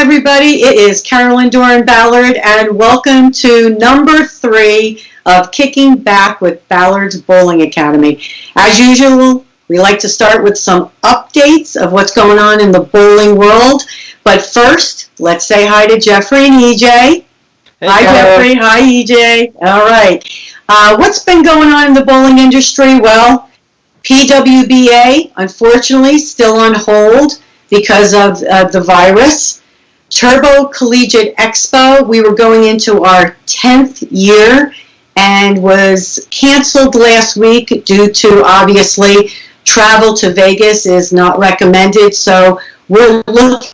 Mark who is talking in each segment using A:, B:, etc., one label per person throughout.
A: everybody. It is Carolyn Doran Ballard, and welcome to number 3 of Kicking Back with Ballard's Bowling Academy. As usual, we like to start with some updates of what's going on in the bowling world. But first, let's say hi to Jeffrey and EJ.
B: Hey,
A: hi, Jeffrey. Hi, EJ. All right. What's been going on in the bowling industry? Well, PWBA, unfortunately, still on hold because of the virus. Turbo Collegiate Expo, we were going into our 10th year and was canceled last week due to, obviously, travel to Vegas is not recommended. So we're looking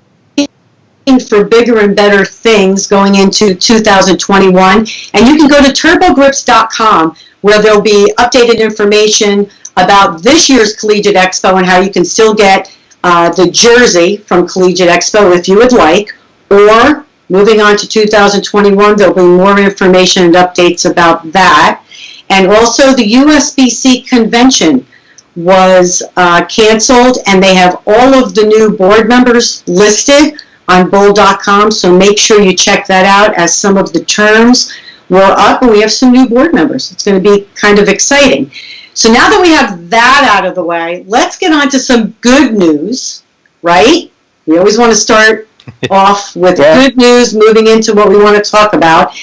A: for bigger and better things going into 2021. And you can go to turbogrips.com where there'll be updated information about this year's Collegiate Expo and how you can still get the jersey from Collegiate Expo if you would like. Or, moving on to 2021, there'll be more information and updates about that. And also, the USBC convention was canceled, and they have all of the new board members listed on bowl.com, so make sure you check that out as some of the terms were up, and we have some new board members. It's going to be kind of exciting. So now that we have that out of the way, let's get on to some good news, right? We always want to start off with good news. Moving into what we want to talk about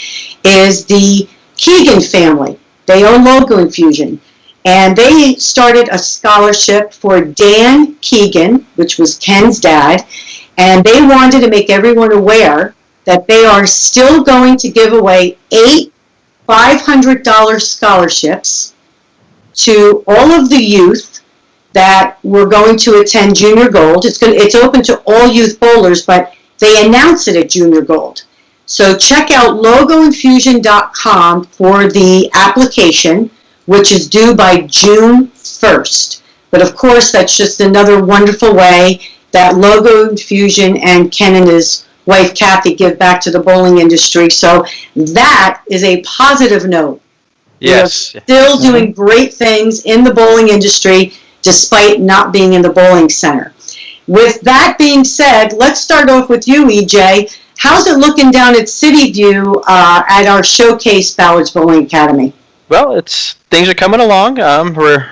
A: is the Keegan family. They own Logo Infusion, and they started a scholarship for Dan Keegan, which was Ken's dad, and they wanted to make everyone aware that they are still going to give away 8 $500 scholarships to all of the youth that were going to attend Junior Gold. It's open to all youth bowlers, but they announce it at Junior Gold. So check out logoinfusion.com for the application, which is due by June 1st. But of course, that's just another wonderful way that Logo Infusion and Ken and his wife Kathy give back to the bowling industry. So that is a positive note.
B: Yes.
A: We're still doing great things in the bowling industry despite not being in the bowling center. With that being said, let's start off with you, EJ. How's it looking down at City View at our showcase Ballard's Bowling Academy?
B: Well, things are coming along. We're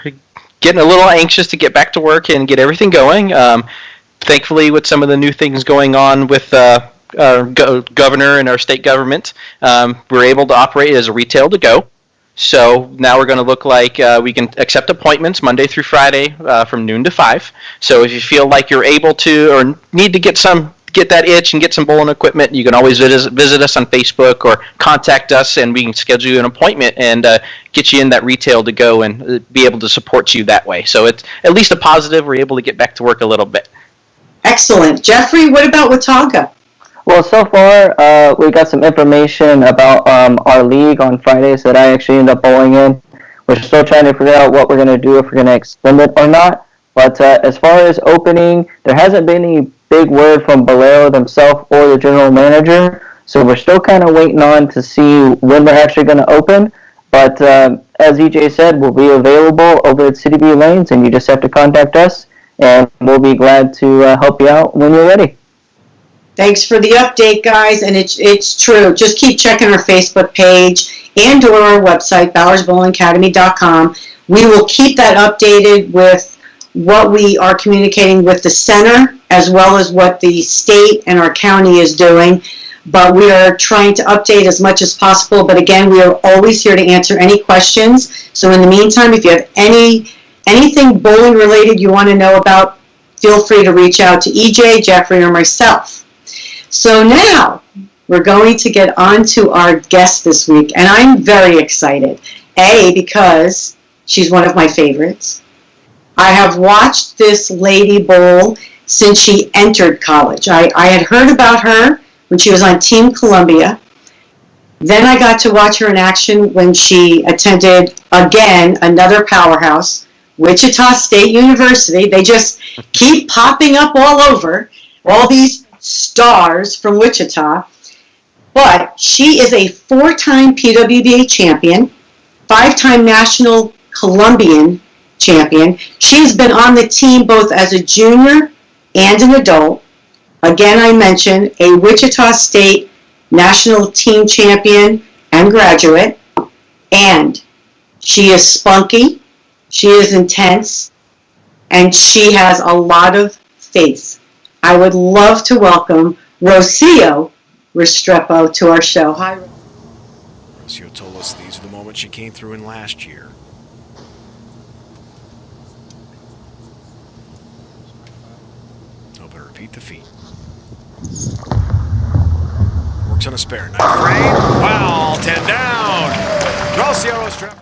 B: getting a little anxious to get back to work and get everything going. Thankfully, with some of the new things going on with our governor and our state government, we're able to operate as a retail to go. So now we're going to look like we can accept appointments Monday through Friday from noon to 5. So if you feel like you're able to or need to get that itch and get some bowling equipment, you can always visit us on Facebook or contact us, and we can schedule you an appointment and get you in that retail to go and be able to support you that way. So it's at least a positive. We're able to get back to work a little bit.
A: Excellent. Jeffrey, what about Watauga?
C: Well, so far, we got some information about our league on Fridays that I actually ended up bowling in. We're still trying to figure out what we're going to do, if we're going to extend it or not. But as far as opening, there hasn't been any big word from Ballard themselves or the general manager. So we're still kind of waiting on to see when we're actually going to open. But as EJ said, we'll be available over at City View Lanes, and you just have to contact us, and we'll be glad to help you out when you're ready.
A: Thanks for the update, guys, and it's true. Just keep checking our Facebook page and or our website, ballardsbowlingacademy.com. We will keep that updated with what we are communicating with the center as well as what the state and our county is doing. But we are trying to update as much as possible. But again, we are always here to answer any questions. So in the meantime, if you have anything bowling related you want to know about, feel free to reach out to EJ, Jeffrey, or myself. So now we're going to get on to our guest this week, and I'm very excited. A, because she's one of my favorites. I have watched this lady bowl since she entered college. I had heard about her when she was on Team Columbia. Then I got to watch her in action when she attended, again, another powerhouse, Wichita State University. They just keep popping up all over, all these stars from Wichita. But she is a 4-time PWBA champion, 5-time National Columbian champion. She's been on the team both as a junior and an adult. Again, I mentioned a Wichita State national team champion and graduate, and she is spunky, she is intense, and she has a lot of faith. I would love to welcome Rocio Restrepo to our show. Hi,
D: Rocio told us these are the moments she came through in last year. Oh, but repeat the feat. Works on a spare. Nice frame. Wow, 10 down. Rocio Restrepo.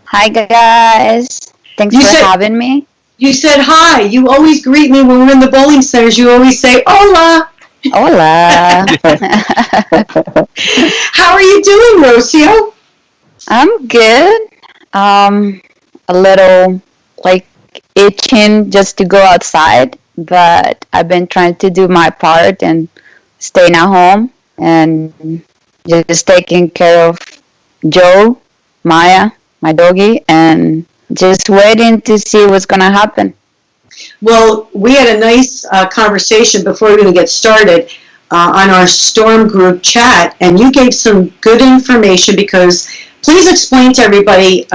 E: Hi guys, thanks for having me.
A: You said hi. You always greet me when we're in the bowling centers. You always say, hola.
E: Hola.
A: How are you doing, Rocio?
E: I'm good. A little like itching just to go outside, but I've been trying to do my part and staying at home and just taking care of Joe, Maya, my doggy, and just waiting to see what's gonna happen.
A: Well, we had a nice conversation before we even get started on our Storm group chat, and you gave some good information because please explain to everybody,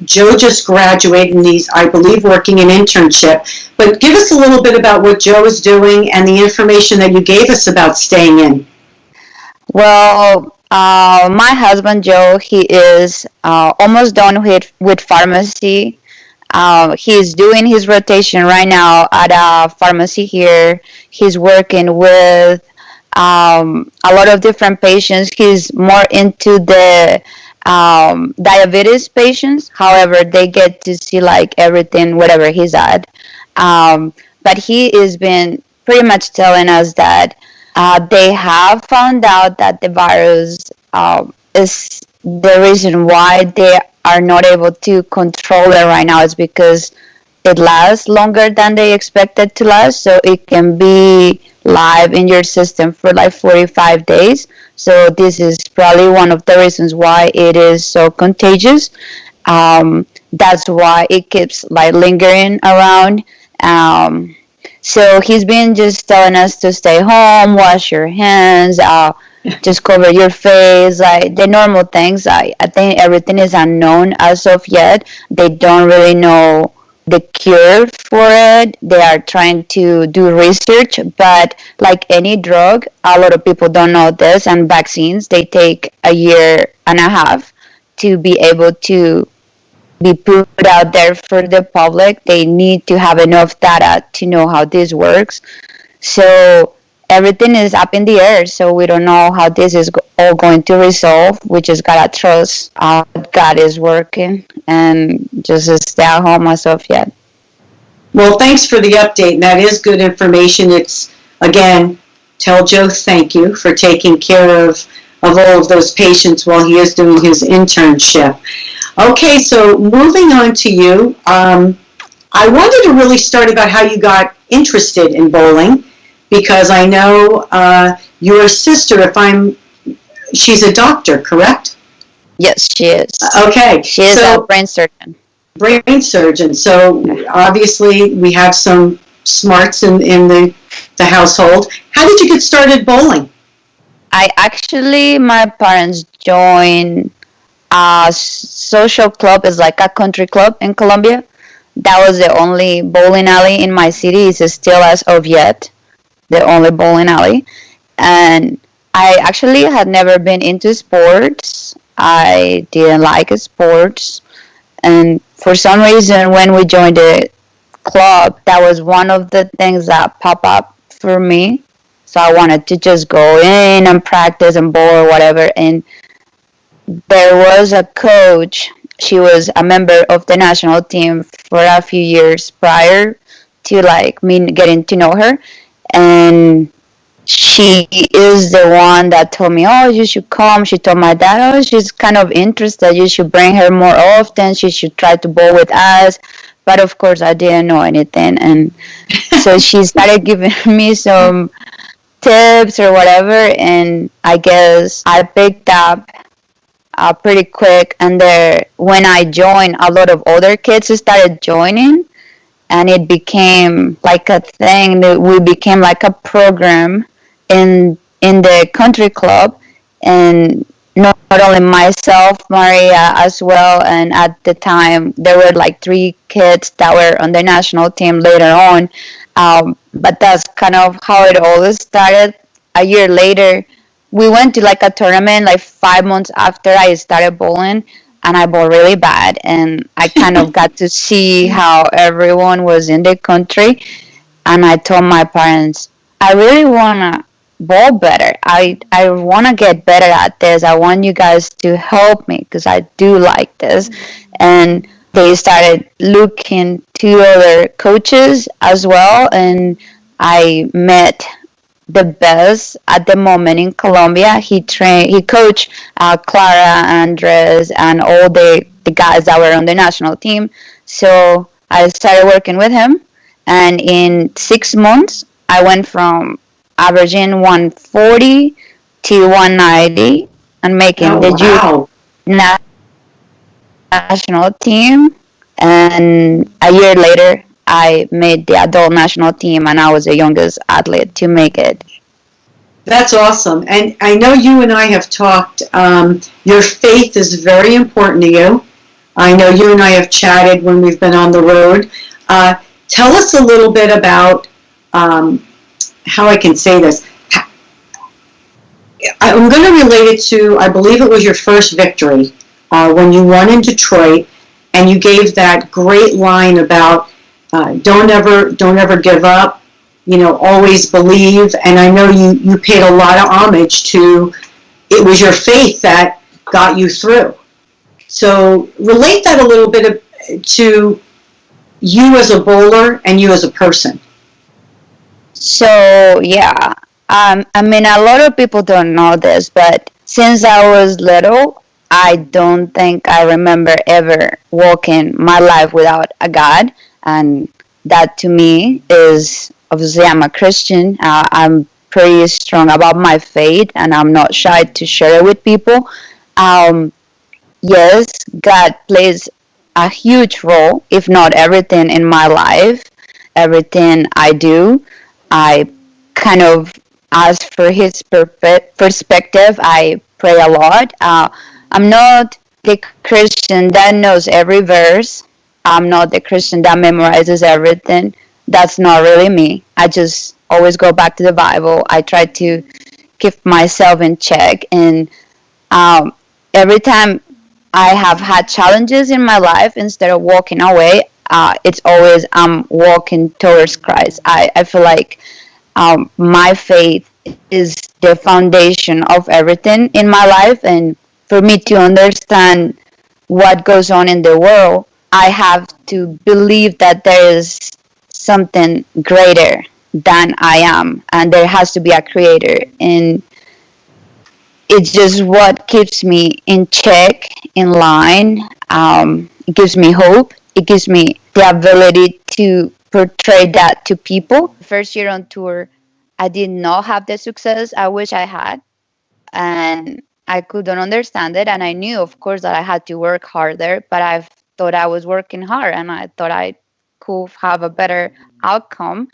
A: Joe just graduated and he's, I believe, working an internship, but give us a little bit about what Joe is doing and the information that you gave us about staying in.
E: Well, my husband Joe, he is almost done with pharmacy. He's doing his rotation right now at a pharmacy here. He's working with a lot of different patients. He's more into the diabetes patients. However, they get to see like everything, whatever he's at. But he has been pretty much telling us that they have found out that the virus is the reason why they are not able to control it right now is because it lasts longer than they expected to last, so it can be live in your system for like 45 days. So this is probably one of the reasons why it is so contagious. That's why it keeps like lingering around. So he's been just telling us to stay home, wash your hands, just cover your face, like the normal things. I think everything is unknown as of yet. They don't really know the cure for it. They are trying to do research, but like any drug, a lot of people don't know this, and vaccines, they take a year and a half to be able to be put out there for the public. They need to have enough data to know how this works. So everything is up in the air. So we don't know how this is all going to resolve. We just gotta trust God is working and just stay at home as of yet.
A: Well, thanks for the update. That is good information. It's, again, tell Joe thank you for taking care of all of those patients while he is doing his internship. Okay, so moving on to you, I wanted to really start about how you got interested in bowling, because I know your sister, she's a doctor, correct?
E: Yes, she is.
A: Okay.
E: She is a brain surgeon.
A: Brain surgeon. So obviously we have some smarts in the household. How did you get started bowling?
E: My parents joined a social club. It's like a country club in Colombia. That was the only bowling alley in my city. It's still as of yet the only bowling alley. And I actually had never been into sports. I didn't like sports. And for some reason, when we joined the club, that was one of the things that popped up for me. So I wanted to just go in and practice and bowl or whatever. And there was a coach. She was a member of the national team for a few years prior to like me getting to know her. And she is the one that told me, oh, you should come. She told my dad, oh, she's kind of interested. You should bring her more often. She should try to bowl with us. But of course, I didn't know anything. And so she started giving me some tips or whatever. And I guess I picked up pretty quick. And when I joined, a lot of other kids started joining. and it became like a thing. We became like a program in the country club, and not only myself, Maria as well, and at the time there were like 3 kids that were on the national team later on. But that's kind of how it all started. A year later, we went to like a tournament like 5 months after I started bowling, and I bowled really bad, and I kind of got to see how everyone was in the country, and I told my parents, I really wanna bowl better. I wanna get better at this. I want you guys to help me because I do like this, and they started looking to other coaches as well, and I met the best at the moment in Colombia. He coached Clara, Andres, and all the guys that were on the national team. So I started working with him, and in 6 months, I went from averaging 140 to 190 and making
A: Oh,
E: the
A: wow.
E: national team. And a year later, I made the adult national team, and I was the youngest athlete to make it.
A: That's awesome. And I know you and I have talked. Your faith is very important to you. I know you and I have chatted when we've been on the road. Tell us a little bit about how I can say this. I'm going to relate it to, I believe it was your first victory when you won in Detroit, and you gave that great line about don't ever give up. Always believe. And I know you paid a lot of homage to, it was your faith that got you through. So relate that a little bit to you as a bowler and you as a person.
E: So yeah, I mean, a lot of people don't know this, but since I was little, I don't think I remember ever walking my life without a God, and that to me is obviously I'm a Christian. I'm pretty strong about my faith, and I'm not shy to share it with people. Um, yes, God plays a huge role, if not everything in my life, everything I do. I kind of ask for his perspective. I pray a lot. I'm not the Christian that knows every verse. I'm not the Christian that memorizes everything. That's not really me. I just always go back to the Bible. I try to keep myself in check, and um, every time I have had challenges in my life, instead of walking away, it's always I'm walking towards Christ. I feel like my faith is the foundation of everything in my life, and for me to understand what goes on in the world, I have to believe that there is something greater than I am, and there has to be a creator. And it's just what keeps me in check, in line. It gives me hope. It gives me the ability to portray that to people. First year on tour, I did not have the success I wish I had, and I couldn't understand it. And I knew, of course, that I had to work harder, but I thought I was working hard, and I thought I could have a better outcome,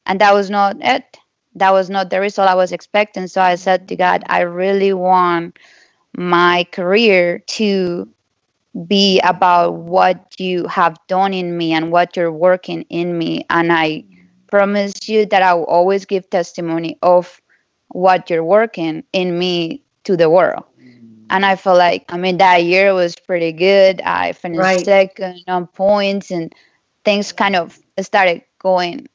E: and that was not it. That was not the result I was expecting. So I said to God, I really want my career to be about what you have done in me and what you're working in me. And I promise you that I will always give testimony of what you're working in me to the world. And I feel like, I mean, that year was pretty good. I finished
A: Right.
E: second on points, and things kind of started going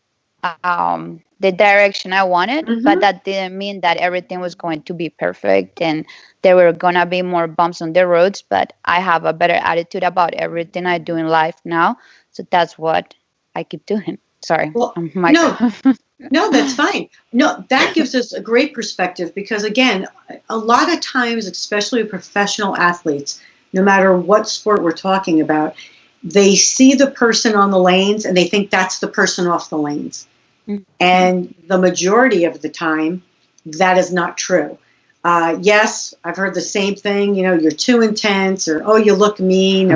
E: the direction I wanted, but that didn't mean that everything was going to be perfect and there were gonna be more bumps on the roads. But I have a better attitude about everything I do in life now, so that's what I keep doing. Sorry,
A: Well,
E: Michael.
A: no, that's fine. No, that gives us a great perspective because, again, a lot of times, especially professional athletes, no matter what sport we're talking about, they see the person on the lanes and they think that's the person off the lanes. And the majority of the time, that is not true. Yes, I've heard the same thing. You're too intense, or oh, you look mean,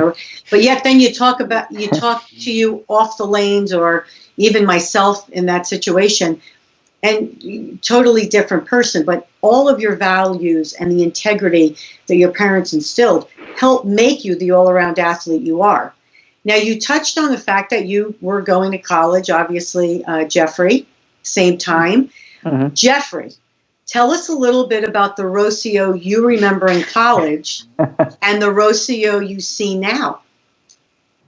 A: but yet then you talk to you off the lanes, or even myself in that situation, and totally different person. But all of your values and the integrity that your parents instilled help make you the all-around athlete you are. Now, you touched on the fact that you were going to college, obviously, Jeffrey, same time.
C: Mm-hmm.
A: Jeffrey, tell us a little bit about the Rocio you remember in college and the Rocio you see now.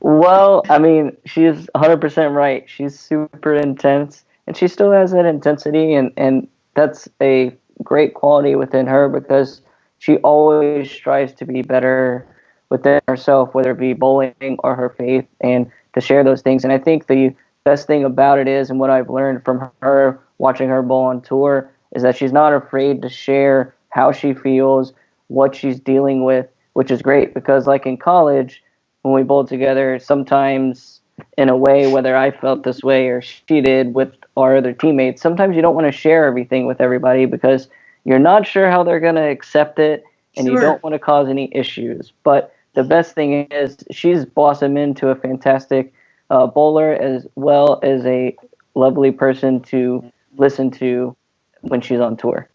C: Well, I mean, she's 100% right. She's super intense, and she still has that intensity, and that's a great quality within her because she always strives to be better within herself, whether it be bowling or her faith, and to share those things. And I think the best thing about it is, and what I've learned from her watching her bowl on tour, is that she's not afraid to share how she feels, what she's dealing with, which is great because like in college, when we bowled together, sometimes in a way, whether I felt this way or she did with our other teammates, sometimes you don't want to share everything with everybody because you're not sure how they're going to accept it and
A: Sure.
C: You don't want to cause any issues. But the best thing is she's blossomed into a fantastic bowler as well as a lovely person to listen to when she's on tour.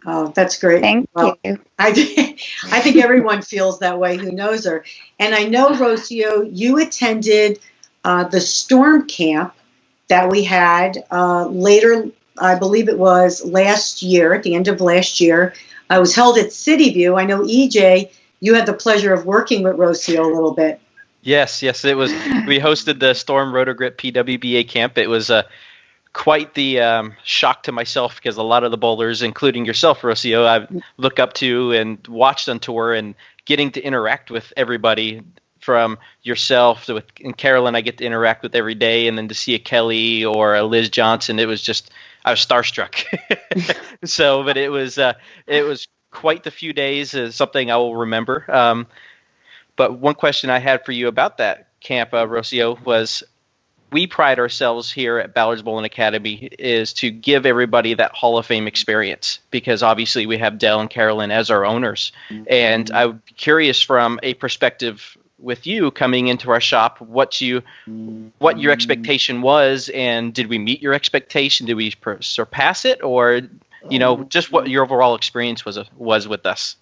A: Oh, that's great.
E: Thank you.
A: I think everyone feels that way who knows her. And I know, Rocio, you attended the storm camp that we had later, I believe it was last year, at the end of last year. It was held at City View. I know, EJ, you had the pleasure of working with Rocio a little bit.
B: Yes, it was. We hosted the Storm Rotogrip PWBA camp. It was quite the shock to myself because a lot of the bowlers, including yourself, Rocio, I look up to and watched on tour, and getting to interact with everybody from yourself to and Carolyn, I get to interact with every day, and then to see a Kelly or a Liz Johnson, it was just, I was starstruck. So, but it was quite the few days, something I will remember. But one question I had for you about that camp, Rocio, was we pride ourselves here at Ballard's Bowling Academy is to give everybody that Hall of Fame experience because obviously we have Dell and Carolyn as our owners. And I'm curious from a perspective with you coming into our shop, what your expectation was, and did we meet your expectation? Did we surpass it, or just what your overall experience was with us?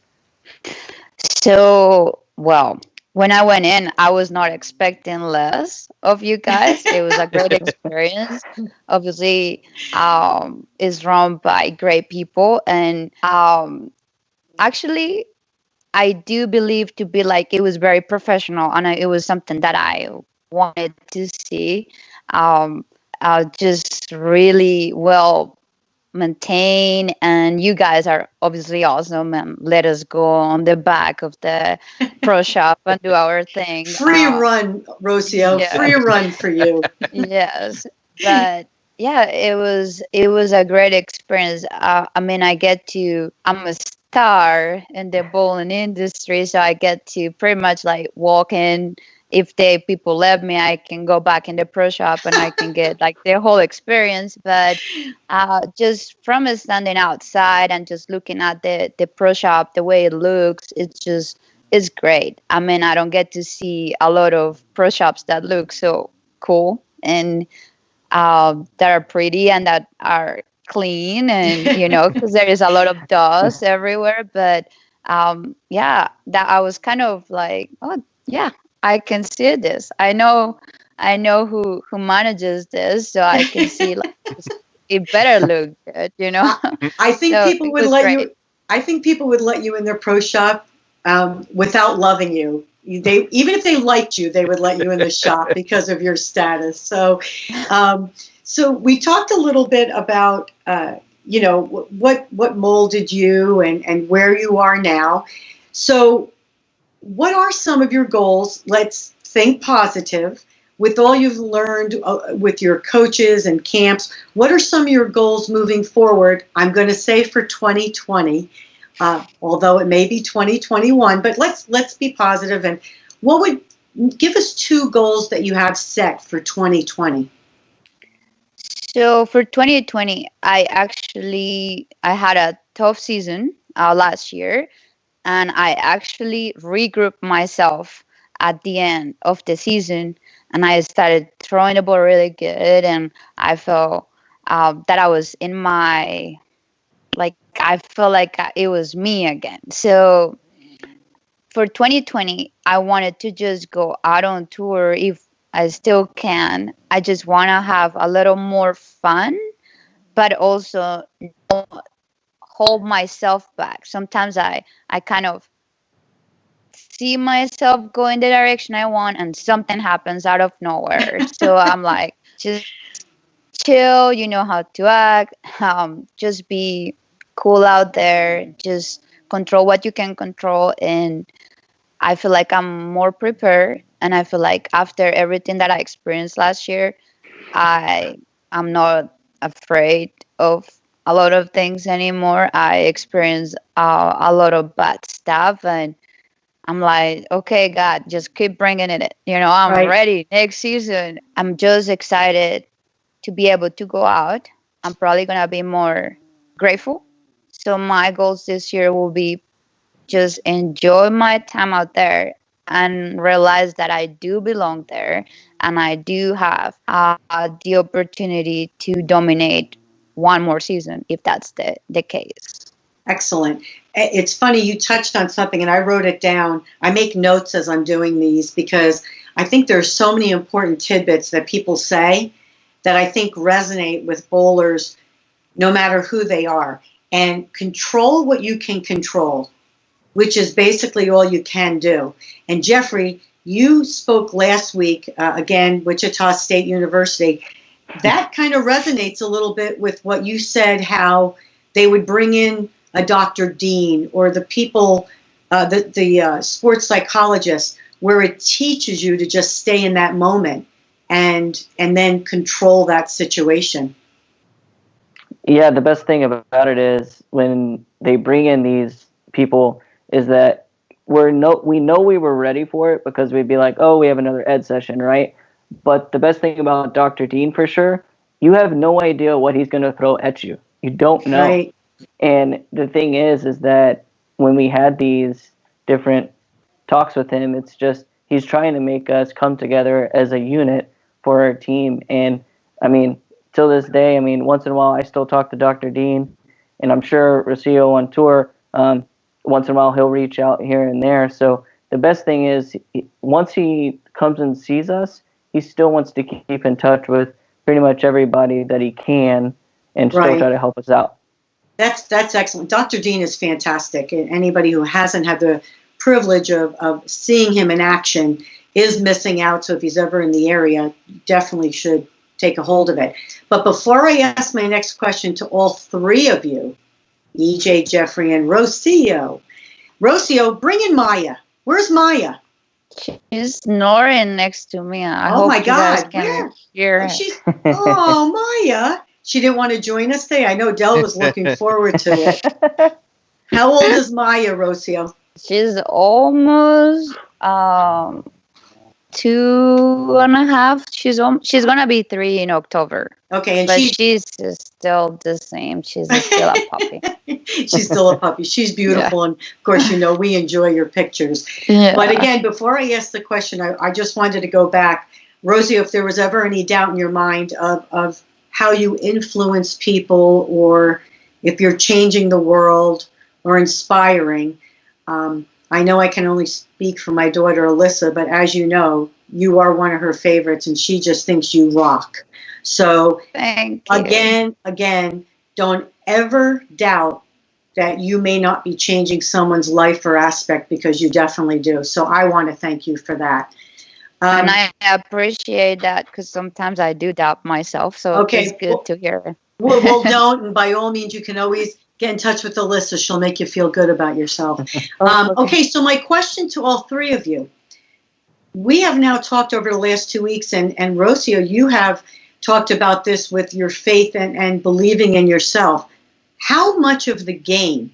E: So, well, when I went in, I was not expecting less of you guys. It was a great experience. Obviously, it's run by great people, and actually, I do believe to be like it was very professional, and it was something that I wanted to see. Just really well maintained, and you guys are obviously awesome and let us go on the back of the pro shop and do our thing.
A: Free run, Rocio.
E: Yeah.
A: Free run for you.
E: Yes, but yeah, it was a great experience. I mean, I'm a star in the bowling industry, so I get to pretty much like walk in. If people let me, I can go back in the pro shop and I can get like the whole experience. But just from standing outside and just looking at the pro shop, the way it looks, it's great. I mean, I don't get to see a lot of pro shops that look so cool and that are pretty and that are clean, and because there is a lot of dust everywhere. But that I was kind of like, oh yeah, I can see this. I know who manages this, so I can see like it better look good,
A: I think
E: So
A: people
E: it
A: would
E: was
A: let
E: great.
A: you. I think people would let you in their pro shop without loving you. Even if they liked you, they would let you in the shop because of your status. So, so we talked a little bit about what molded you and where you are now. So, what are some of your goals? Let's think positive. With all you've learned with your coaches and camps, what are some of your goals moving forward? I'm going to say for 2020, although it may be 2021, but let's be positive. And what would give us 2 goals that you have set for 2020?
E: So for 2020, I had a tough season. last year, and I actually regrouped myself at the end of the season, and I started throwing the ball really good, and I felt that I was in my, like, I felt like it was me again. So for 2020, I wanted to just go out on tour if I still can. I just want to have a little more fun, but also not hold myself back. Sometimes I kind of see myself go in the direction I want, and something happens out of nowhere. So I'm like, just chill, you know how to act, just be cool out there, just control what you can control. And I feel like I'm more prepared, and I feel like after everything that I experienced last year, I'm not afraid of a lot of things anymore. I experienced a lot of bad stuff, and I'm like, okay, God, just keep bringing it. I'm
A: Right.
E: ready next season. I'm just excited to be able to go out. I'm probably gonna be more grateful. So my goals this year will be just enjoy my time out there and realize that I do belong there, and I do have the opportunity to dominate one more season if that's the case.
A: Excellent. It's funny, you touched on something, and I wrote it down. I make notes as I'm doing these because I think there are so many important tidbits that people say that I think resonate with bowlers no matter who they are. And control what you can control, which is basically all you can do. And Jeffrey, you spoke last week, again, Wichita State University. That kind of resonates a little bit with what you said, how they would bring in a Dr. Dean or the people, the sports psychologist, where it teaches you to just stay in that moment and then control that situation.
C: Yeah, the best thing about it is when they bring in these people is that we know we were ready for it because we'd be like, oh, we have another ed session, right? But the best thing about Dr. Dean, for sure, you have no idea what he's going to throw at you. You don't know.
A: Right.
C: And the thing is that when we had these different talks with him, it's just he's trying to make us come together as a unit for our team. And I mean, till this day, I mean, once in a while, I still talk to Dr. Dean, and I'm sure Rocio on tour, once in a while, he'll reach out here and there. So the best thing is, once he comes and sees us, he still wants to keep in touch with pretty much everybody that he can and still
A: Right.
C: try to help us out.
A: That's excellent. Dr. Dean is fantastic. And anybody who hasn't had the privilege of seeing him in action is missing out. So if he's ever in the area, definitely should take a hold of it. But before I ask my next question to all three of you, EJ, Jeffrey, and Rocio. Rocio, bring in Maya. Where's Maya?
E: She's snoring next to me. I
A: Oh
E: hope
A: my
E: you guys
A: God.
E: can
A: Where?
E: hear her.
A: Oh, Maya. She didn't want to join us today. I know Dell was looking forward to it. How old is Maya, Rocio?
E: She's almost 2.5. She's gonna be 3 in October.
A: Okay, and
E: But she's still the same. She's still a puppy.
A: She's still a puppy. She's beautiful, and of course, we enjoy your pictures.
E: Yeah.
A: But again, before I ask the question, I just wanted to go back, Rosie, if there was ever any doubt in your mind of how you influence people, or if you're changing the world or inspiring. I know I can only speak for my daughter Alyssa, but as you know, you are one of her favorites, and she just thinks you rock. So
E: Thank you.
A: again, don't ever doubt that you may not be changing someone's life or aspect, because you definitely do. So I want to thank you for that.
E: And I appreciate that, because sometimes I do doubt myself. So
A: Okay,
E: it's good to hear.
A: Well, don't. And by all means, you can always get in touch with Alyssa. She'll make you feel good about yourself. Okay, so my question to all three of you. We have now talked over the last 2 weeks, and Rocio, you have talked about this with your faith and believing in yourself. How much of the game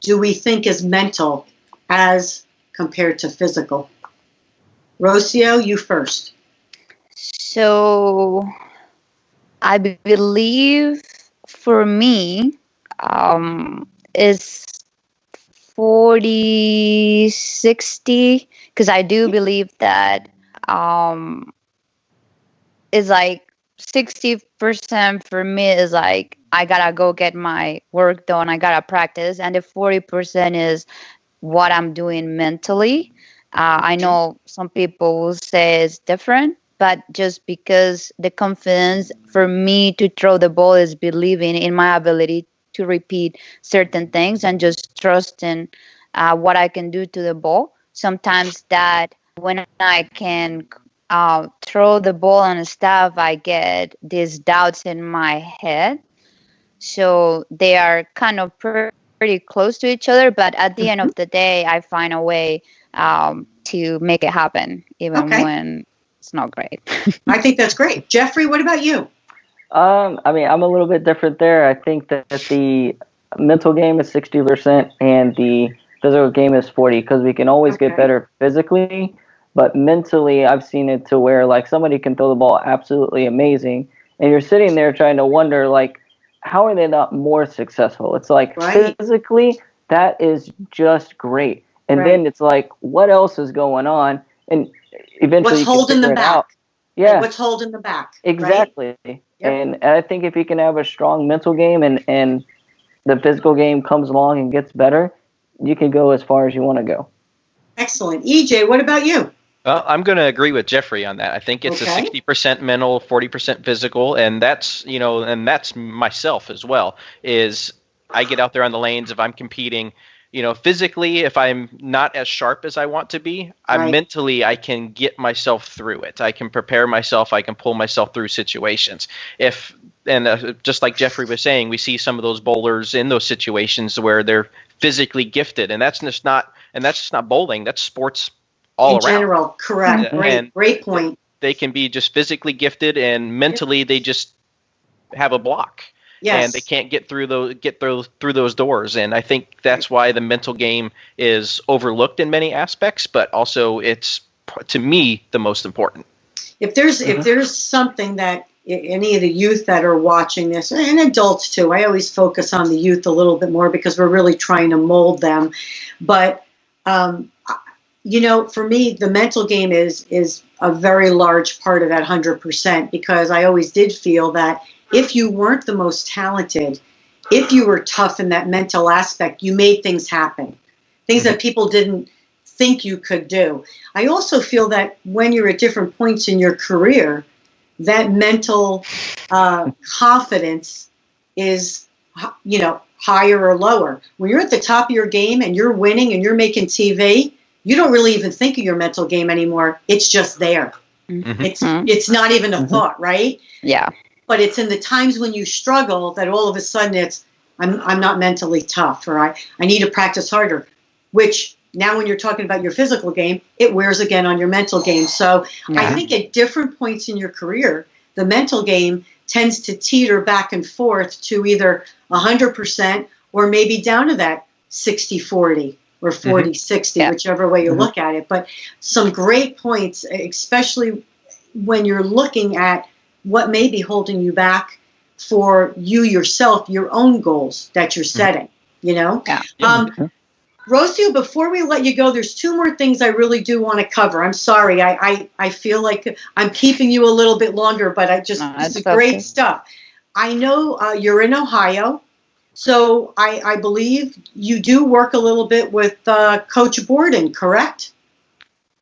A: do we think is mental as compared to physical? Rocio, you first.
E: So I believe for me, is 40-60, because I do believe that it's like 60% for me is like I gotta go get my work done, I gotta practice, and the 40% is what I'm doing mentally. I know some people will say it's different, but just because the confidence for me to throw the ball is believing in my ability to repeat certain things and just trusting what I can do to the ball. Sometimes that when I can throw the ball on a staff, I get these doubts in my head. So they are kind of pretty close to each other, but at the end of the day, I find a way to make it happen, even
A: Okay.
E: when it's not great.
A: I think that's great. Jeffrey, what about you?
C: I mean, I'm a little bit different there. I think that the mental game is 60% and the physical game is 40, because we can always get better physically, but mentally, I've seen it to where like somebody can throw the ball absolutely amazing, and you're sitting there trying to wonder like, how are they not more successful? It's like physically, that is just great, and then it's like, what else is going on? And eventually,
A: what's holding them back?
C: Out. Yeah,
A: what's holding them back?
C: Exactly.
A: Right?
C: And I think if you can have a strong mental game and the physical game comes along and gets better, you can go as far as you want to go.
A: Excellent. EJ, what about you?
B: Well, I'm going to agree with Jeffrey on that. I think it's a 60% mental, 40% physical, and that's, and that's myself as well, is I get out there on the lanes if I'm competing, physically, if I'm not as sharp as I want to be, mentally, I can get myself through it. I can prepare myself. I can pull myself through situations. Just like Jeffrey was saying, we see some of those bowlers in those situations where they're physically gifted, and that's just not bowling. That's sports all around. In
A: general, correct. Great point.
B: They can be just physically gifted, and mentally they just have a block. Yes. And they can't get through those doors. And I think that's why the mental game is overlooked in many aspects, but also it's, to me, the most important.
A: If there's something that any of the youth that are watching this, and adults too, I always focus on the youth a little bit more because we're really trying to mold them. But for me, the mental game is a very large part of that 100%, because I always did feel that if you weren't the most talented, if you were tough in that mental aspect, you made things happen, things that people didn't think you could do. I also feel that when you're at different points in your career, that mental confidence is, higher or lower. When you're at the top of your game and you're winning and you're making TV, you don't really even think of your mental game anymore. It's just there. Mm-hmm. It's not even a thought, right?
E: Yeah.
A: But it's in the times when you struggle that all of a sudden it's, I'm not mentally tough, or I need to practice harder, which now when you're talking about your physical game, it wears again on your mental game. So I think at different points in your career, the mental game tends to teeter back and forth to either 100% or maybe down to that 60-40 or 40-60, whichever way you look at it. But some great points, especially when you're looking at what may be holding you back for you yourself, your own goals that you're setting, Rocio, before we let you go, there's two more things I really do want to cover. I'm sorry. I feel like I'm keeping you a little bit longer, but this is great stuff. I know you're in Ohio, so I believe you do work a little bit with Coach Borden, correct?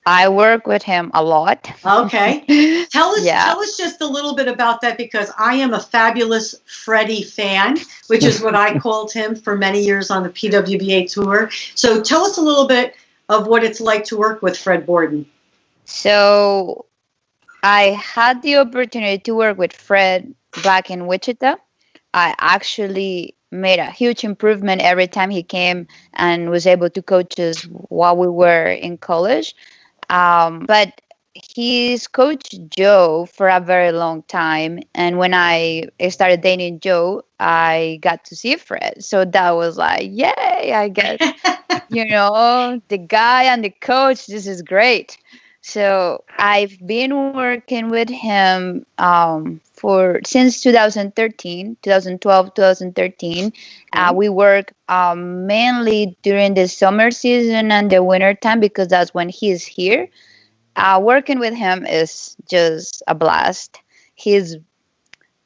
E: I work with him a lot.
A: Okay. Tell us just a little bit about that, because I am a fabulous Freddie fan, which is what I called him for many years on the PWBA tour. So tell us a little bit of what it's like to work with Fred Borden.
E: So I had the opportunity to work with Fred back in Wichita. I actually made a huge improvement every time he came and was able to coach us while we were in college. But he's coached Joe for a very long time. And when I started dating Joe, I got to see Fred. So that was like, yay, I guess, the guy and the coach, this is great. So I've been working with him for since 2013, 2012, 2013. We work mainly during the summer season and the winter time because that's when he's here. Working with him is just a blast. He's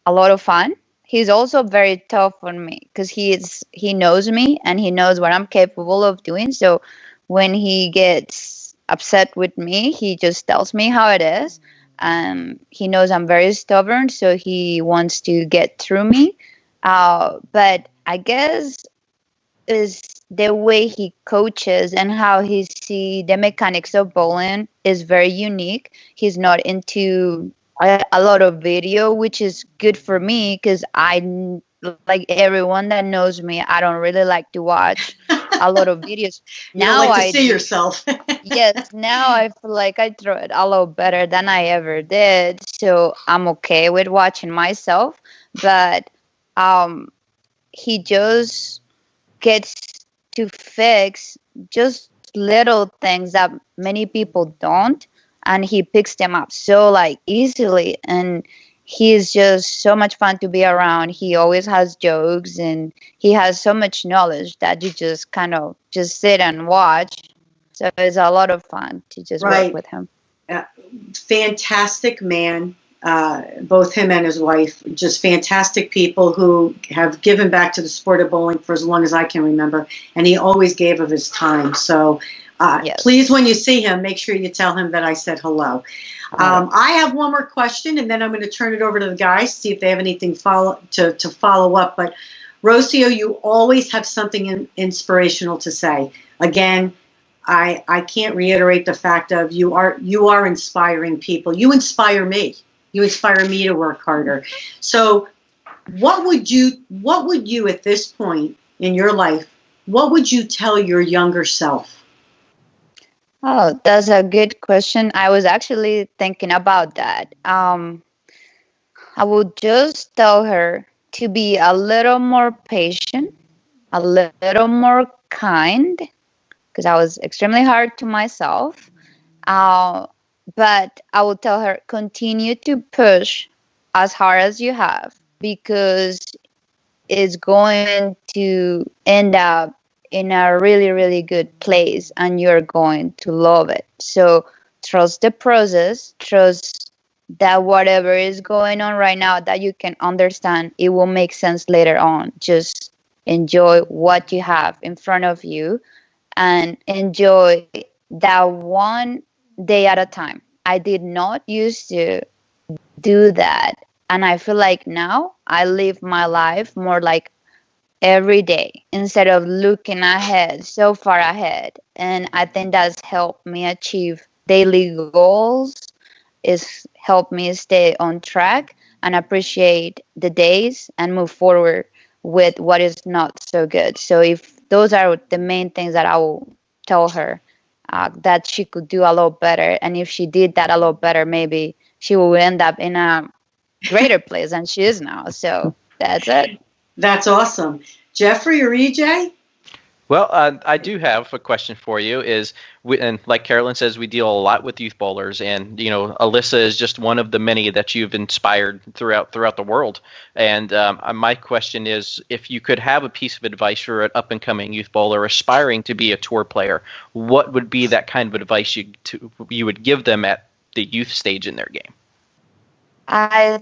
E: a lot of fun. He's also very tough on me because he knows me and he knows what I'm capable of doing. So when he gets upset with me, he just tells me how it is. He knows I'm very stubborn, so he wants to get through me. But I guess is the way he coaches and how he see the mechanics of bowling is very unique. He's not into a lot of video, which is good for me because like everyone that knows me, I don't really like to watch a lot of videos.
A: You don't
E: Now
A: like to
E: I
A: see
E: do.
A: yourself.
E: Yes, now I feel like I throw it a lot better than I ever did, so I'm okay with watching myself. But um, he just gets to fix just little things that many people don't, and he picks them up so like easily, and he's just so much fun to be around. He always has jokes and he has so much knowledge that you just kind of just sit and watch. So it's a lot of fun to just work
A: Right.
E: with him.
A: Fantastic man. Both him and his wife, just fantastic people who have given back to the sport of bowling for as long as I can remember. And he always gave of his time. So
E: Yes.
A: please, when you see him, make sure you tell him that I said hello. I have one more question, and then I'm going to turn it over to the guys, see if they have anything to follow up. But Rocio, you always have something inspirational to say. Again, I can't reiterate the fact of you are inspiring people. You inspire me. You inspire me to work harder. So what would you at this point in your life, what would you tell your younger self?
E: Oh, that's a good question. I was actually thinking about that. I would just tell her to be a little more patient, a little more kind, because I was extremely hard to myself. Uh, but I would tell her continue to push as hard as you have because it's going to end up in a really, really good place and you're going to love it. So trust the process, trust that whatever is going on right now that you can understand, it will make sense later on. Just enjoy what you have in front of you and enjoy that one day at a time. I did not used to do that. And I feel like now I live my life more like every day instead of looking ahead, so far ahead. And I think that's helped me achieve daily goals, is helped me stay on track and appreciate the days and move forward with what is not so good. So if those are the main things that I will tell her, that she could do a lot better. And if she did that a lot better, maybe she will end up in a greater place than she is now. So that's it.
A: That's awesome. Jeffrey or EJ?
B: Well, I do have a question for you. And like Carolyn says, we deal a lot with youth bowlers, and Alyssa is just one of the many that you've inspired throughout the world. And my question is, if you could have a piece of advice for an up and coming youth bowler aspiring to be a tour player, what would be that kind of advice you would give them at the youth stage in their game?
E: I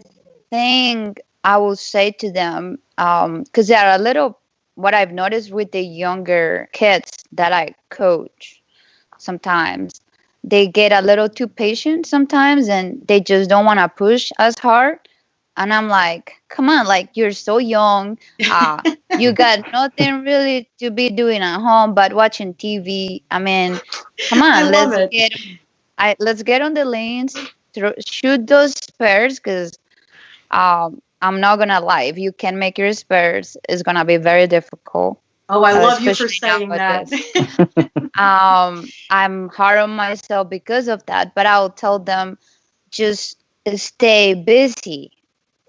E: think I will say to them, because they are a little, what I've noticed with the younger kids that I coach, sometimes they get a little too patient sometimes and they just don't want to push as hard. And I'm like, come on, like you're so young. You got nothing really to be doing at home but watching TV. I mean, come
A: I
E: on,
A: love it.
E: let's get on the lanes, shoot those spares, because I'm not gonna lie. If you can make your spares, it's gonna be very difficult.
A: Oh, I love you for
E: Especially
A: saying
E: nowadays.
A: that.
E: I'm hard on myself because of that, but I'll tell them just stay busy.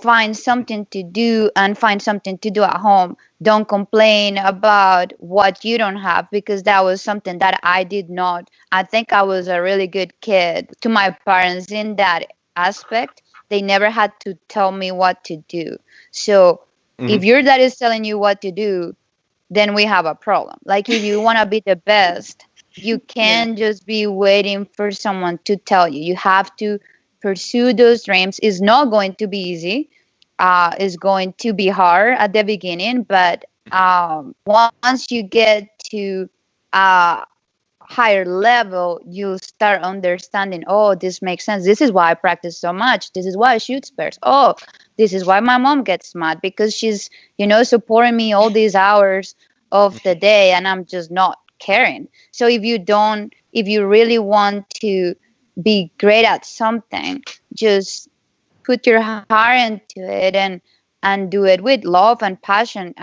E: find something to do and find something to do at home. Don't complain about what you don't have, because that was something that I did not. I think I was a really good kid to my parents in that aspect. They never had to tell me what to do. So if your dad is telling you what to do, then we have a problem. Like, if you want to be the best, you can't just be waiting for someone to tell you. You have to pursue those dreams. It's not going to be easy. It's going to be hard at the beginning, but once you get to a higher level, you start understanding, oh, this makes sense. This is why I practice so much. This is why I shoot spares. Oh, this is why my mom gets mad, because she's, supporting me all these hours of the day and I'm just not caring. So if you really want to be great at something, just put your heart into it and do it with love and passion.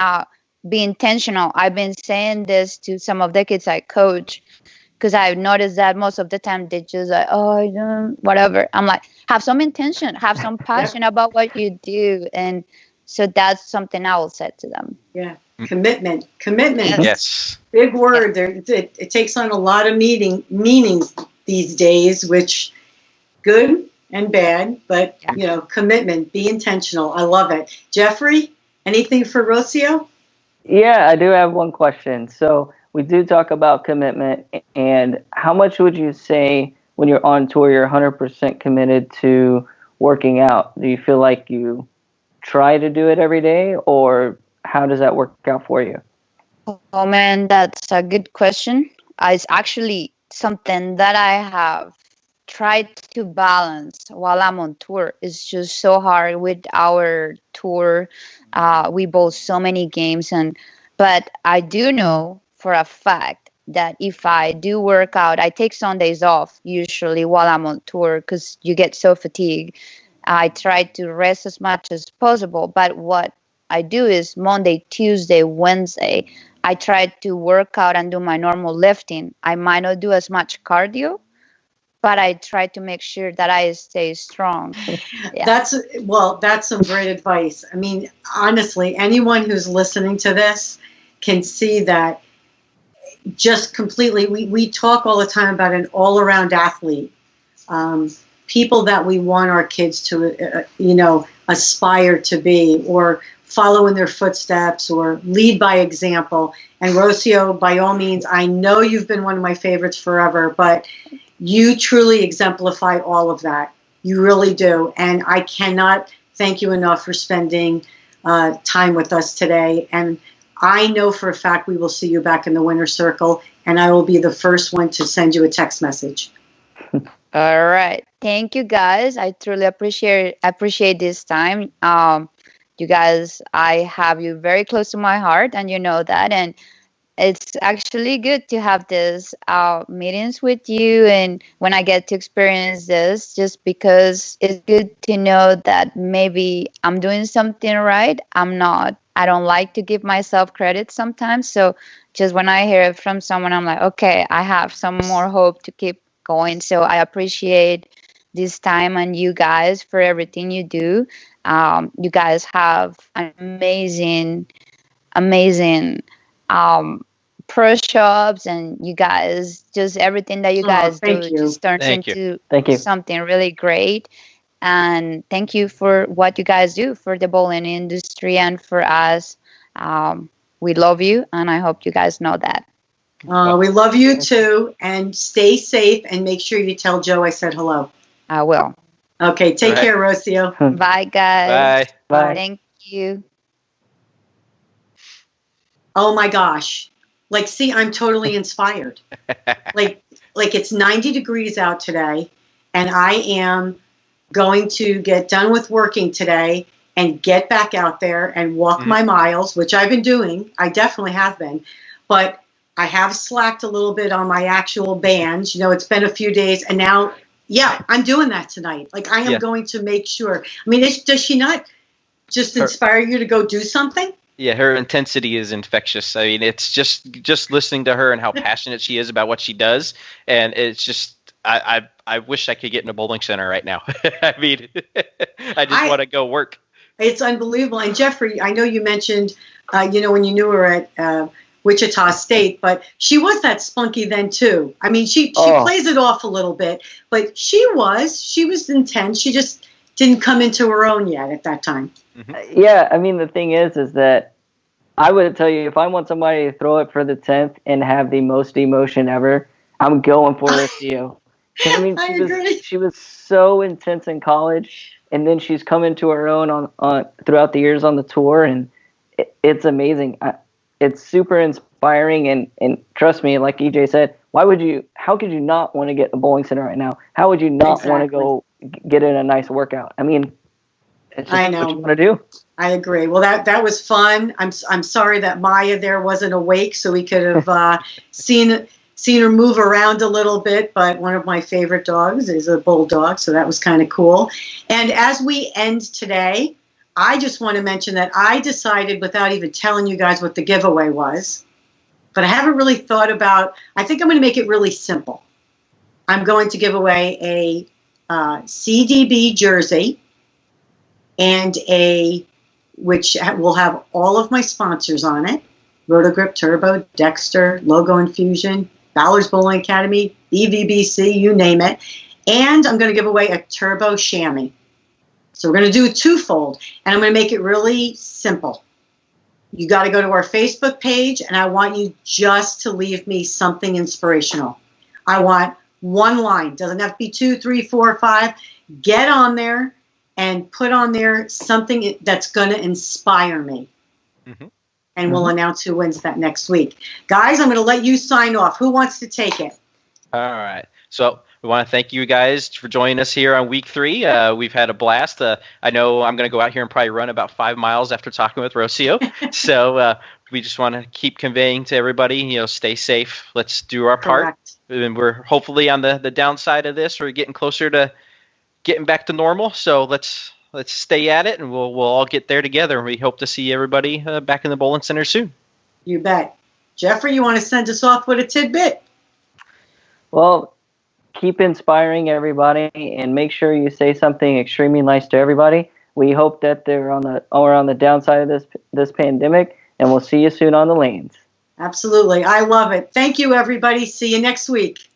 E: Be intentional. I've been saying this to some of the kids I coach, because I've noticed that most of the time they just like, oh, I don't, whatever. I'm like, have some intention, have some passion about what you do. And so that's something I will say to them.
A: Yeah. Commitment.
B: Yes.
A: Big word. It takes on a lot of meanings these days, which good and bad, but commitment, be intentional. I love it. Jeffrey, anything for Rocio?
C: Yeah, I do have one question. So we do talk about commitment, and how much would you say when you're on tour you're 100% committed to working out? Do you feel like you try to do it every day, or how does that work out for you?
E: Oh man, that's a good question. It's actually something that I have tried to balance while I'm on tour. It's just so hard with our tour. We bowl so many games, but I do know for a fact that if I do work out, I take Sundays off usually while I'm on tour, because you get so fatigued. I try to rest as much as possible, but what I do is Monday, Tuesday, Wednesday, I try to work out and do my normal lifting. I might not do as much cardio, but I try to make sure that I stay strong. Yeah.
A: That's some great advice. I mean, honestly, anyone who's listening to this can see that just completely. We talk all the time about an all-around athlete, people that we want our kids to, aspire to be, or follow in their footsteps, or lead by example. And Rocio, by all means, I know you've been one of my favorites forever, but you truly exemplify all of that. You really do. And I cannot thank you enough for spending time with us today. And I know for a fact we will see you back in the winner's circle, and I will be the first one to send you a text message.
E: All right. Thank you, guys. I truly appreciate this time. You guys, I have you very close to my heart, and you know that. And it's actually good to have this meetings with you, and when I get to experience this, just because it's good to know that maybe I'm doing something right. I don't like to give myself credit sometimes. So just when I hear it from someone, I'm like, okay, I have some more hope to keep going. So I appreciate this time and you guys for everything you do. You guys have an amazing push-ups, and you guys, just everything that you guys do just turns into something really great. And thank you for what you guys do for the bowling industry and for us. We love you, and I hope you guys know that.
A: We love you too, and stay safe, and make sure you tell Joe I said hello.
E: I will.
A: Okay, take care, Rocio.
E: Bye, guys.
C: Bye.
E: Thank you.
A: Oh my gosh. See, I'm totally inspired. like it's 90 degrees out today, and I am going to get done with working today and get back out there and walk my miles, which I've been doing. I definitely have been. But I have slacked a little bit on my actual bands. It's been a few days, and now, I'm doing that tonight. I am going to make sure. I mean, does she not just inspire you to go do something?
B: Yeah, her intensity is infectious. I mean, it's just listening to her and how passionate she is about what she does, and it's just I wish I could get in a bowling center right now. I mean, I just want to go work.
A: It's unbelievable. And Jeffrey, I know you mentioned, when you knew her at Wichita State, but she was that spunky then too. I mean, she plays it off a little bit, but she was intense. She just didn't come into her own yet at that time.
B: Mm-hmm.
C: Yeah, I mean, the thing is that I would tell you, if I want somebody to throw it for the 10th and have the most emotion ever, I'm going for Rocio. I mean, she was so intense in college, and then she's come into her own on throughout the years on the tour, and it's amazing. It's super inspiring, and trust me, like EJ said, how could you not want to get a bowling center right now? How would you not want to go get in a nice workout? I mean, it's just what you want to do.
A: I agree. Well, that was fun. I'm sorry that Maya there wasn't awake, so we could have seen her move around a little bit. But one of my favorite dogs is a bulldog, so that was kind of cool. And as we end today, I just want to mention that I decided, without even telling you guys what the giveaway was, but I haven't really thought about. I think I'm going to make it really simple. I'm going to give away a CDB jersey and which will have all of my sponsors on it: Rotogrip, Turbo, Dexter, Logo Infusion, Ballard's Bowling Academy, BVBC, you name it. And I'm going to give away a Turbo chamois. So we're going to do a twofold, and I'm going to make it really simple. You got to go to our Facebook page, and I want you just to leave me something inspirational. I want one line. Doesn't have to be 2, 3, 4, 5. Get on there and put on there something that's going to inspire me. Mm-hmm. And we'll announce who wins that next week. Guys, I'm going to let you sign off. Who wants to take it?
B: All right. So we want to thank you guys for joining us here on week 3. We've had a blast. I know I'm going to go out here and probably run about 5 miles after talking with Rocio. So we just want to keep conveying to everybody, stay safe. Let's do our part. And we're hopefully on the downside of this. We're getting closer to getting back to normal. So let's stay at it, and we'll all get there together. We hope to see everybody back in the bowling center soon.
A: You bet. Jeffrey, you want to send us off with a tidbit?
C: Well, keep inspiring everybody, and make sure you say something extremely nice to everybody. We hope that they're on the downside of this pandemic, and we'll see you soon on the lanes.
A: Absolutely. I love it. Thank you, everybody. See you next week.